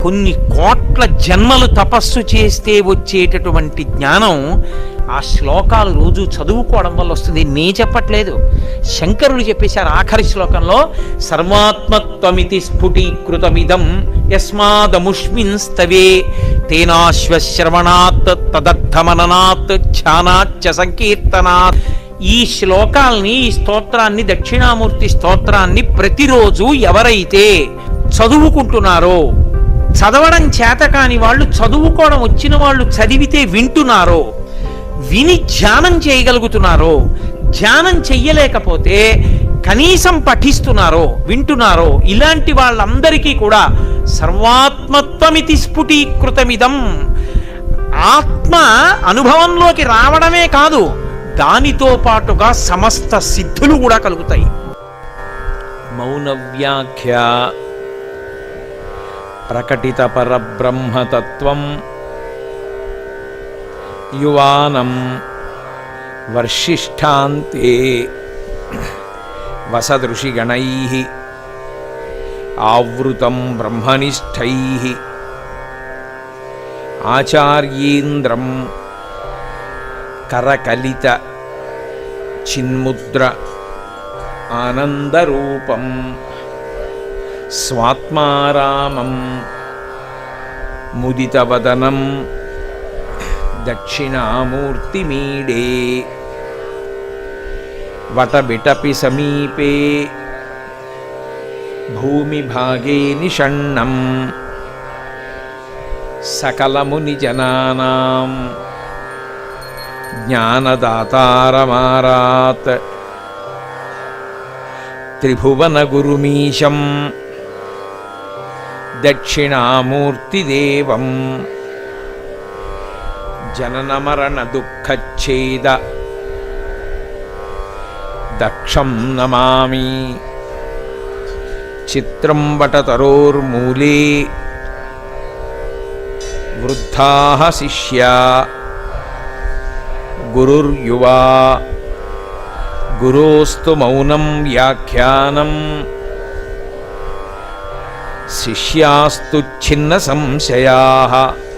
కొన్ని కోట్ల జన్మలు తపస్సు చేస్తే వచ్చేటటువంటి జ్ఞానం ఆ శ్లోకాలు రోజు చదువుకోవడం వల్ల వస్తుంది. నే చెప్పట్లేదు, శంకరులు చెప్పేశారు ఆఖరి శ్లోకంలో. సర్వాత్మత్వమితి స్ఫుటీకృతమిదం యస్మాదముష్మిన్ స్తవే తేనాశ్వశ్రవణాత్ తదర్థమననాత్ ధ్యానాచ్చ సంకీర్తనాత్. ఈ శ్లోకాల్ని, ఈ స్తోత్రాన్ని, దక్షిణామూర్తి స్తోత్రాన్ని ప్రతిరోజు ఎవరైతే చదువుకుంటున్నారో, చదవడం చేత కాని వాళ్ళు, చదువుకోవడం వచ్చిన వాళ్ళు చదివితే వింటున్నారో, విని ధ్యానం చేయగలుగుతున్నారో, ధ్యానం చెయ్యలేకపోతే కనీసం పఠిస్తున్నారో, వింటున్నారో, ఇలాంటి వాళ్ళందరికీ కూడా సర్వాత్మత్వమితి స్ఫుటీకృతమిదం, ఆత్మ అనుభవంలోకి రావడమే కాదు, దానితో పాటుగా సమస్త సిద్ధులు కూడా కలుగుతాయి. మౌన వ్యాఖ్య ప్రకటిత పరబ్రహ్మతత్వం యువానం వర్షిష్ఠాంతే వసదృషిగణైః ఆవృతం బ్రహ్మనిష్టైః ఆచార్యేంద్రం కరకలిత చిన్ముద్ర ఆనందరూపం స్వాత్మారామం ముదితవదనం దక్షిణామూర్తిమీడే వటబిటపి సమీపే భూమిభాగే నిషణ్ణం సకలమునిజనానాం జ్ఞానదాతారమారాత్ త్రిభువనగురుమీశం దక్షిణామూర్తిదేవం జననమరణ దుఃఖచ్ఛేద దక్షం నమామి. చిత్రం వటతరోర్మూలే వృద్ధాః శిష్యా గురుర్యువా గురోస్తు మౌనం వ్యాఖ్యానం శిష్యాస్తు ఛిన్న సంశయాః.